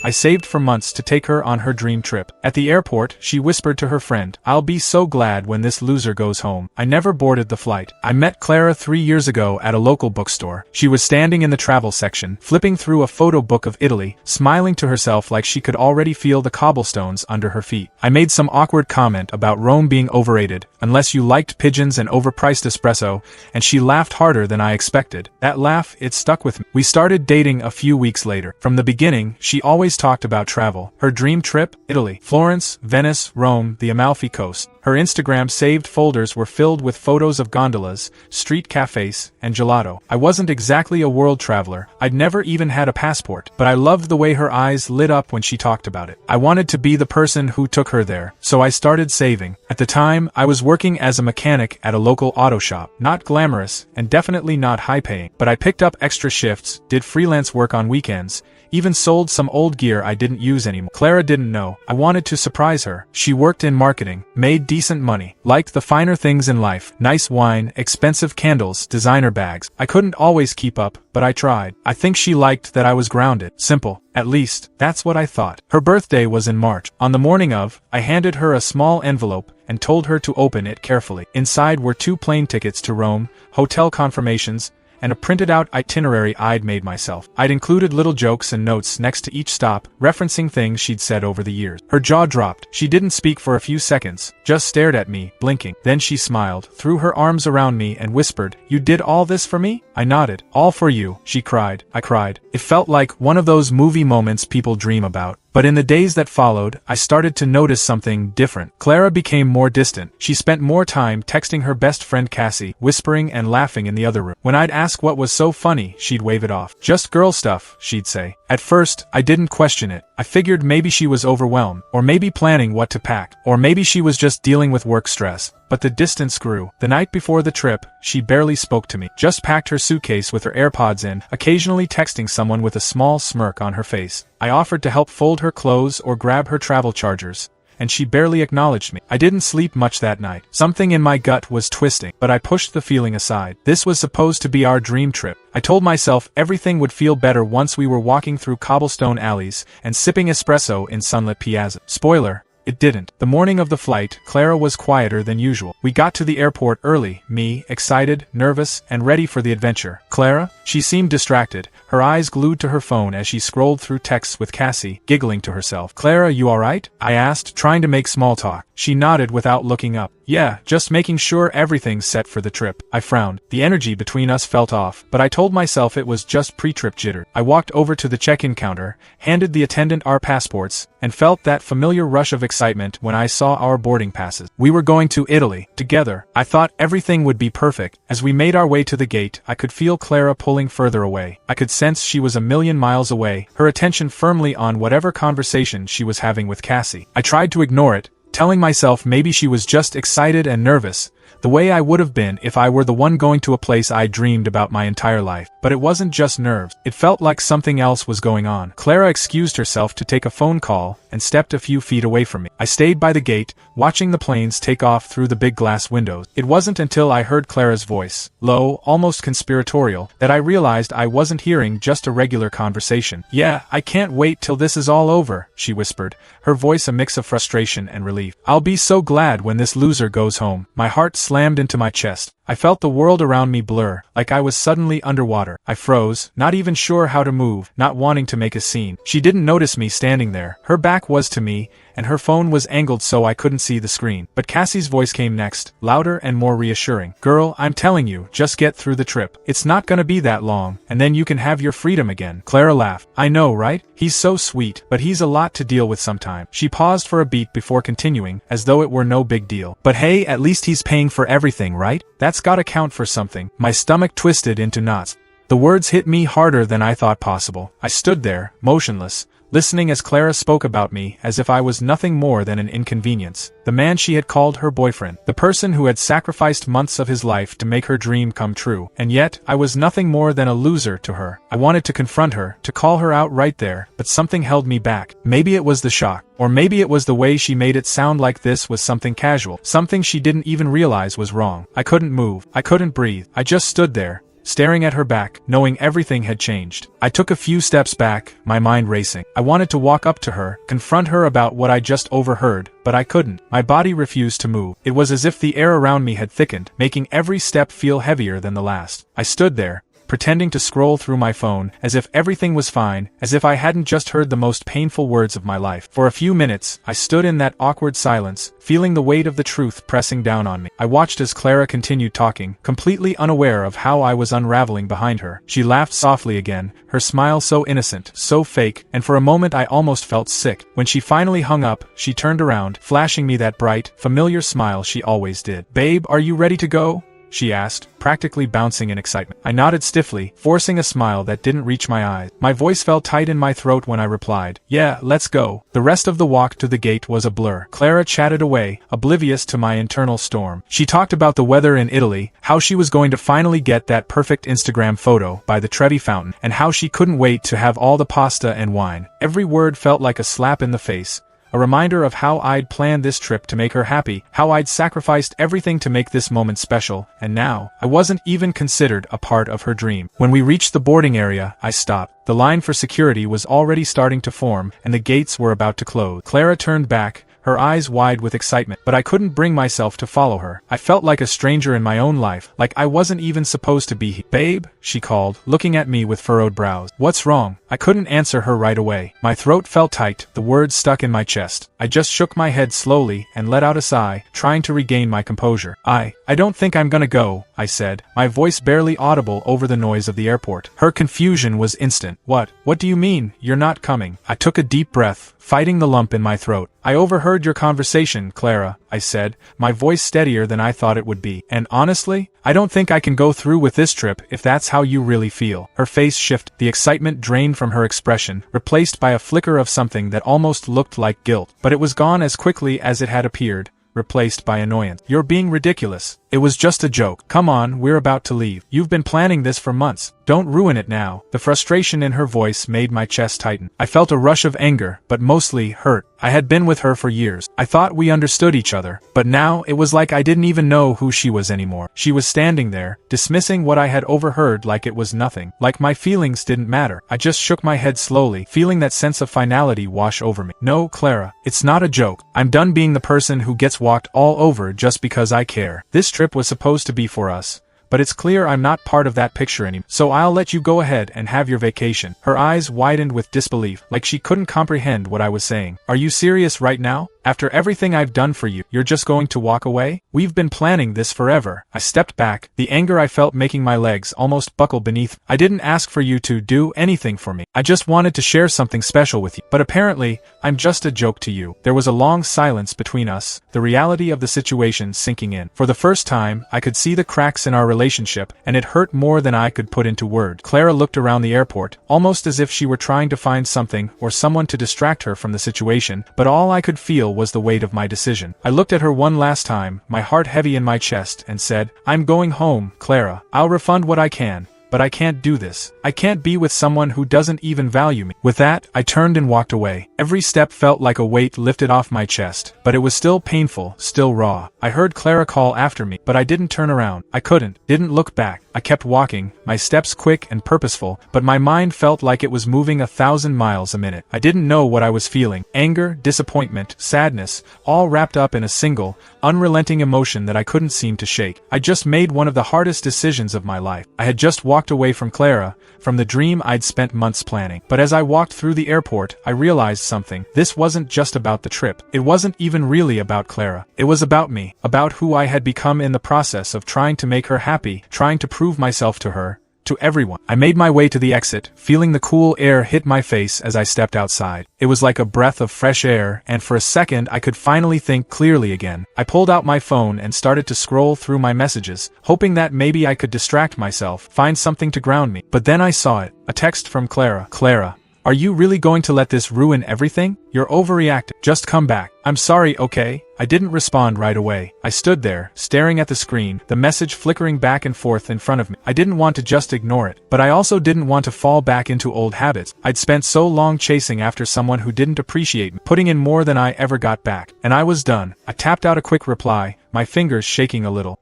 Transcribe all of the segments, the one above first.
I saved for months to take her on her dream trip. At the airport, she whispered to her friend, "I'll be so glad when this loser goes home." I never boarded the flight. I met Clara 3 years ago at a local bookstore. She was standing in the travel section, flipping through a photo book of Italy, smiling to herself like she could already feel the cobblestones under her feet. I made some awkward comment about Rome being overrated, unless you liked pigeons and overpriced espresso, and she laughed harder than I expected. That laugh, it stuck with me. We started dating a few weeks later. From the beginning, she always talked about travel. Her dream trip? Italy. Florence, Venice, Rome, the Amalfi Coast. Her Instagram saved folders were filled with photos of gondolas, street cafes, and gelato. I wasn't exactly a world traveler. I'd never even had a passport, but I loved the way her eyes lit up when she talked about it. I wanted to be the person who took her there, so I started saving. At the time, I was working as a mechanic at a local auto shop. Not glamorous, and definitely not high-paying, but I picked up extra shifts, did freelance work on weekends, even sold some old gear I didn't use anymore. Clara didn't know. I wanted to surprise her. She worked in marketing, made decent money, liked the finer things in life, nice wine, expensive candles, designer bags. I couldn't always keep up, but I tried. I think she liked that I was grounded, simple. At least, that's what I thought. Her birthday was in March. On the morning of, I handed her a small envelope and told her to open it carefully. Inside were 2 plane tickets to Rome, hotel confirmations, and a printed-out itinerary I'd made myself. I'd included little jokes and notes next to each stop, referencing things she'd said over the years. Her jaw dropped. She didn't speak for a few seconds, just stared at me, blinking. Then she smiled, threw her arms around me and whispered, "You did all this for me?" I nodded. "All for you," she cried. I cried. It felt like one of those movie moments people dream about. But in the days that followed, I started to notice something different. Clara became more distant. She spent more time texting her best friend Cassie, whispering and laughing in the other room. When I'd ask what was so funny, she'd wave it off. "Just girl stuff," she'd say. At first, I didn't question it. I figured maybe she was overwhelmed, or maybe planning what to pack, or maybe she was just dealing with work stress. But the distance grew. The night before the trip, she barely spoke to me. Just packed her suitcase with her AirPods in, occasionally texting someone with a small smirk on her face. I offered to help fold her clothes or grab her travel chargers, and she barely acknowledged me. I didn't sleep much that night. Something in my gut was twisting, but I pushed the feeling aside. This was supposed to be our dream trip. I told myself everything would feel better once we were walking through cobblestone alleys and sipping espresso in sunlit piazza. Spoiler: it didn't. The morning of the flight, Clara was quieter than usual. We got to the airport early, me, excited, nervous, and ready for the adventure. Clara? She seemed distracted, her eyes glued to her phone as she scrolled through texts with Cassie, giggling to herself. "Clara, you alright?" I asked, trying to make small talk. She nodded without looking up. "Yeah, just making sure everything's set for the trip." I frowned. The energy between us felt off, but I told myself it was just pre-trip jitter. I walked over to the check-in counter, handed the attendant our passports, and felt that familiar rush of excitement when I saw our boarding passes. We were going to Italy, together. I thought everything would be perfect. As we made our way to the gate, I could feel Clara pulling further away. I could sense she was a million miles away, her attention firmly on whatever conversation she was having with Cassie. I tried to ignore it, telling myself maybe she was just excited and nervous, the way I would have been if I were the one going to a place I dreamed about my entire life. But it wasn't just nerves. It felt like something else was going on. Clara excused herself to take a phone call and stepped a few feet away from me. I stayed by the gate, watching the planes take off through the big glass windows. It wasn't until I heard Clara's voice, low, almost conspiratorial, that I realized I wasn't hearing just a regular conversation. "Yeah, I can't wait till this is all over," she whispered, her voice a mix of frustration and relief. "I'll be so glad when this loser goes home." My heart slammed into my chest. I felt the world around me blur, like I was suddenly underwater. I froze, not even sure how to move, not wanting to make a scene. She didn't notice me standing there. Her back was to me, and her phone was angled so I couldn't see the screen. But Cassie's voice came next, louder and more reassuring. "Girl, I'm telling you, just get through the trip. It's not gonna be that long, and then you can have your freedom again." Clara laughed. "I know, right? He's so sweet, but he's a lot to deal with sometime." She paused for a beat before continuing, as though it were no big deal. "But hey, at least he's paying for everything, right? That's gotta count for something." My stomach twisted into knots. The words hit me harder than I thought possible. I stood there, motionless, listening as Clara spoke about me as if I was nothing more than an inconvenience. The man she had called her boyfriend. The person who had sacrificed months of his life to make her dream come true. And yet, I was nothing more than a loser to her. I wanted to confront her, to call her out right there, but something held me back. Maybe it was the shock. Or maybe it was the way she made it sound like this was something casual. Something she didn't even realize was wrong. I couldn't move. I couldn't breathe. I just stood there, staring at her back, knowing everything had changed. I took a few steps back, my mind racing. I wanted to walk up to her, confront her about what I just overheard, but I couldn't. My body refused to move. It was as if the air around me had thickened, making every step feel heavier than the last. I stood there, pretending to scroll through my phone, as if everything was fine, as if I hadn't just heard the most painful words of my life. For a few minutes, I stood in that awkward silence, feeling the weight of the truth pressing down on me. I watched as Clara continued talking, completely unaware of how I was unraveling behind her. She laughed softly again, her smile so innocent, so fake, and for a moment I almost felt sick. When she finally hung up, she turned around, flashing me that bright, familiar smile she always did. "Babe, are you ready to go?" she asked, practically bouncing in excitement. I nodded stiffly, forcing a smile that didn't reach my eyes. My voice felt tight in my throat when I replied, "Yeah, let's go." The rest of the walk to the gate was a blur. Clara chatted away, oblivious to my internal storm. She talked about the weather in Italy, how she was going to finally get that perfect Instagram photo by the Trevi fountain, and how she couldn't wait to have all the pasta and wine. Every word felt like a slap in the face. A reminder of how I'd planned this trip to make her happy, how I'd sacrificed everything to make this moment special, and now, I wasn't even considered a part of her dream. When we reached the boarding area, I stopped. The line for security was already starting to form, and the gates were about to close. Clara turned back, her eyes wide with excitement, but I couldn't bring myself to follow her. I felt like a stranger in my own life, like I wasn't even supposed to be here. "Babe," she called, looking at me with furrowed brows. "What's wrong?" I couldn't answer her right away. My throat felt tight, the words stuck in my chest. I just shook my head slowly and let out a sigh, trying to regain my composure. I don't think I'm gonna go," I said, my voice barely audible over the noise of the airport. Her confusion was instant. What do you mean, you're not coming?" I took a deep breath, fighting the lump in my throat. "I overheard your conversation, Clara," I said, my voice steadier than I thought it would be. "And honestly, I don't think I can go through with this trip if that's how you really feel." Her face shifted, the excitement drained from her expression, replaced by a flicker of something that almost looked like guilt. But it was gone as quickly as it had appeared, replaced by annoyance. "You're being ridiculous. It was just a joke. Come on, we're about to leave. You've been planning this for months. Don't ruin it now." The frustration in her voice made my chest tighten. I felt a rush of anger, but mostly hurt. I had been with her for years. I thought we understood each other, but now it was like I didn't even know who she was anymore. She was standing there, dismissing what I had overheard like it was nothing, like my feelings didn't matter. I just shook my head slowly, feeling that sense of finality wash over me. "No, Clara, it's not a joke. I'm done being the person who gets walked all over just because I care. This trip was supposed to be for us, but it's clear I'm not part of that picture anymore. So I'll let you go ahead and have your vacation." Her eyes widened with disbelief, like she couldn't comprehend what I was saying. "Are you serious right now? After everything I've done for you, you're just going to walk away? We've been planning this forever." I stepped back, the anger I felt making my legs almost buckle beneath me. "I didn't ask for you to do anything for me. I just wanted to share something special with you. But apparently, I'm just a joke to you." There was a long silence between us, the reality of the situation sinking in. For the first time, I could see the cracks in our relationship, and it hurt more than I could put into words. Clara looked around the airport, almost as if she were trying to find something or someone to distract her from the situation, but all I could feel was the weight of my decision. I looked at her one last time, my heart heavy in my chest, and said, "I'm going home, Clara. I'll refund what I can, but I can't do this. I can't be with someone who doesn't even value me." With that, I turned and walked away. Every step felt like a weight lifted off my chest, but it was still painful, still raw. I heard Clara call after me, but I didn't turn around. I didn't look back. I kept walking, my steps quick and purposeful, but my mind felt like it was moving 1,000 miles a minute. I didn't know what I was feeling. Anger, disappointment, sadness, all wrapped up in a single, unrelenting emotion that I couldn't seem to shake. I just made one of the hardest decisions of my life. I had just walked away from Clara, from the dream I'd spent months planning. But as I walked through the airport, I realized something. This wasn't just about the trip. It wasn't even really about Clara. It was about me, about who I had become in the process of trying to make her happy, trying to prove myself to her, to everyone. I made my way to the exit, feeling the cool air hit my face as I stepped outside. It was like a breath of fresh air, and for a second I could finally think clearly again. I pulled out my phone and started to scroll through my messages, hoping that maybe I could distract myself, find something to ground me. But then I saw it, a text from Clara. "Clara, are you really going to let this ruin everything? You're overreacting. Just come back." "I'm sorry, okay?" I didn't respond right away. I stood there, staring at the screen, the message flickering back and forth in front of me. I didn't want to just ignore it, but I also didn't want to fall back into old habits. I'd spent so long chasing after someone who didn't appreciate me, putting in more than I ever got back. And I was done. I tapped out a quick reply, my fingers shaking a little.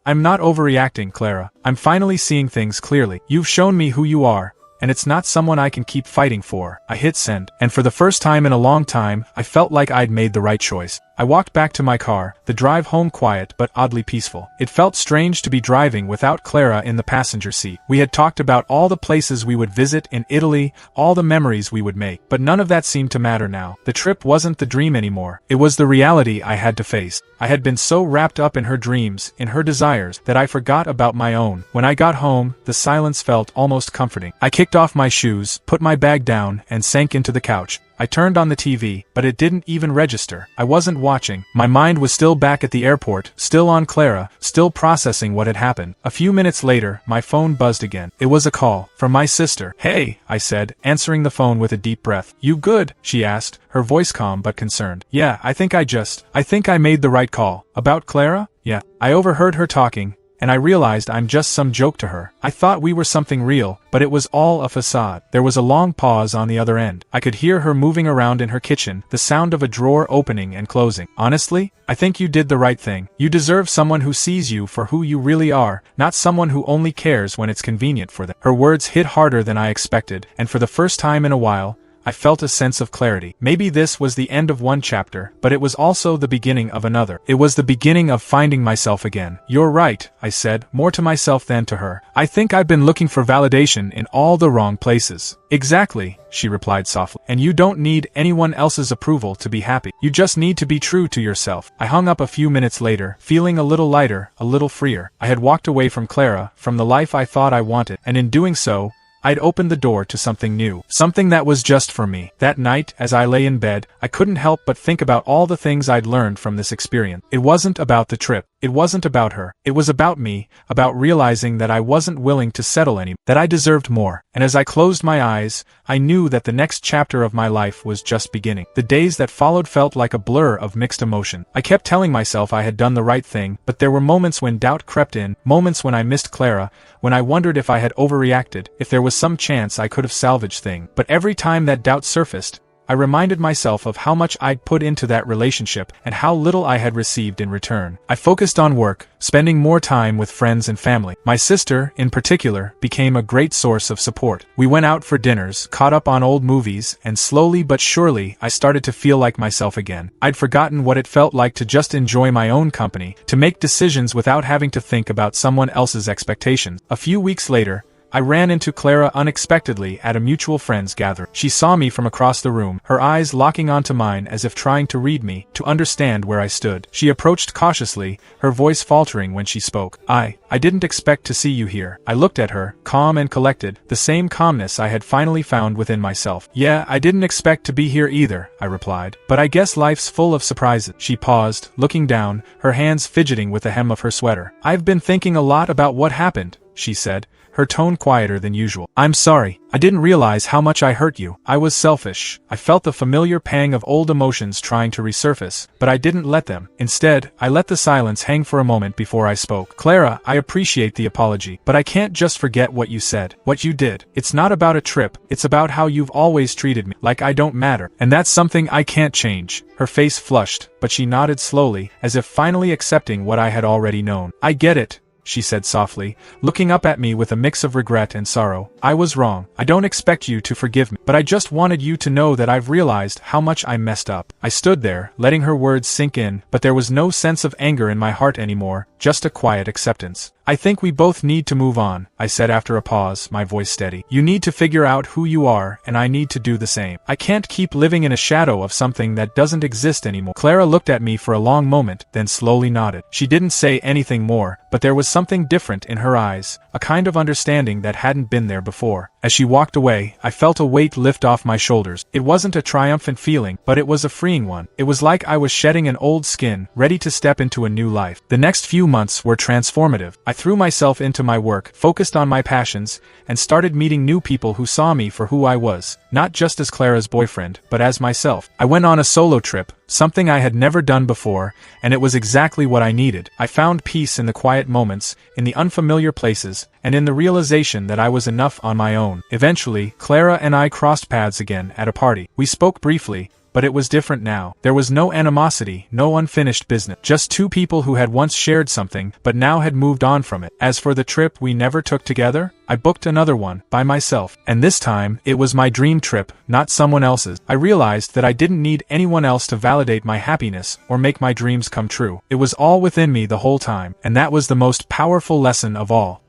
I'm not overreacting, Clara. I'm finally seeing things clearly. You've shown me who you are, and it's not someone I can keep fighting for. I hit send, and for the first time in a long time, I felt like I'd made the right choice. I walked back to my car, the drive home quiet but oddly peaceful. It felt strange to be driving without Clara in the passenger seat. We had talked about all the places we would visit in Italy, all the memories we would make, but none of that seemed to matter now. The trip wasn't the dream anymore. It was the reality I had to face. I had been so wrapped up in her dreams, in her desires, that I forgot about my own. When I got home, the silence felt almost comforting. I kicked off my shoes, put my bag down, and sank into the couch. I turned on the TV, but it didn't even register. I wasn't watching. My mind was still back at the airport, still on Clara, still processing what had happened. A few minutes later, my phone buzzed again. It was a call from my sister. "Hey," I said, answering the phone with a deep breath. "You good?" she asked, her voice calm but concerned. "Yeah, I think I made the right call." "About Clara?" "Yeah." I overheard her talking, and I realized I'm just some joke to her. I thought we were something real, but it was all a facade. There was a long pause on the other end. I could hear her moving around in her kitchen, the sound of a drawer opening and closing. "Honestly, I think you did the right thing. You deserve someone who sees you for who you really are, not someone who only cares when it's convenient for them." Her words hit harder than I expected, and for the first time in a while, I felt a sense of clarity. Maybe this was the end of one chapter, but it was also the beginning of another. It was the beginning of finding myself again. "You're right," I said, more to myself than to her. "I think I've been looking for validation in all the wrong places." "Exactly," she replied softly. "And you don't need anyone else's approval to be happy. You just need to be true to yourself." I hung up a few minutes later, feeling a little lighter, a little freer. I had walked away from Clara, from the life I thought I wanted, and in doing so, I'd opened the door to something new, something that was just for me. That night, as I lay in bed, I couldn't help but think about all the things I'd learned from this experience. It wasn't about the trip. It wasn't about her. It was about me, about realizing that I wasn't willing to settle anymore, that I deserved more. And as I closed my eyes, I knew that the next chapter of my life was just beginning. The days that followed felt like a blur of mixed emotion. I kept telling myself I had done the right thing, but there were moments when doubt crept in, moments when I missed Clara, when I wondered if I had overreacted, if there was some chance I could have salvaged things. But every time that doubt surfaced, I reminded myself of how much I'd put into that relationship and how little I had received in return. I focused on work, spending more time with friends and family. My sister, in particular, became a great source of support. We went out for dinners, caught up on old movies, and slowly but surely, I started to feel like myself again. I'd forgotten what it felt like to just enjoy my own company, to make decisions without having to think about someone else's expectations. A few weeks later, I ran into Clara unexpectedly at a mutual friend's gathering. She saw me from across the room, her eyes locking onto mine as if trying to read me, to understand where I stood. She approached cautiously, her voice faltering when she spoke. I didn't expect to see you here." I looked at her, calm and collected, the same calmness I had finally found within myself. "Yeah, I didn't expect to be here either," I replied. "But I guess life's full of surprises." She paused, looking down, her hands fidgeting with the hem of her sweater. "I've been thinking a lot about what happened," she said, her tone quieter than usual. "I'm sorry. I didn't realize how much I hurt you. I was selfish." I felt the familiar pang of old emotions trying to resurface, but I didn't let them. Instead, I let the silence hang for a moment before I spoke. "Clara, I appreciate the apology, but I can't just forget what you said, what you did. It's not about a trip, it's about how you've always treated me, like I don't matter, and that's something I can't change." Her face flushed, but she nodded slowly, as if finally accepting what I had already known. "I get it," she said softly, looking up at me with a mix of regret and sorrow. "I was wrong. I don't expect you to forgive me, but I just wanted you to know that I've realized how much I messed up." I stood there, letting her words sink in, but there was no sense of anger in my heart anymore, just a quiet acceptance. "I think we both need to move on," I said after a pause, my voice steady. "You need to figure out who you are, and I need to do the same. I can't keep living in a shadow of something that doesn't exist anymore." Clara looked at me for a long moment, then slowly nodded. She didn't say anything more, but there was something different in her eyes, a kind of understanding that hadn't been there before. As she walked away, I felt a weight lift off my shoulders. It wasn't a triumphant feeling, but it was a freeing one. It was like I was shedding an old skin, ready to step into a new life. The next few months were transformative. I threw myself into my work, focused on my passions, and started meeting new people who saw me for who I was, not just as Clara's boyfriend, but as myself. I went on a solo trip, something I had never done before, and it was exactly what I needed. I found peace in the quiet moments, in the unfamiliar places, and in the realization that I was enough on my own. Eventually, Clara and I crossed paths again at a party. We spoke briefly, But it was different now. There was no animosity, no unfinished business. Just two people who had once shared something, but now had moved on from it. As for the trip we never took together, I booked another one, by myself. And this time, it was my dream trip, not someone else's. I realized that I didn't need anyone else to validate my happiness, or make my dreams come true. It was all within me the whole time, and that was the most powerful lesson of all.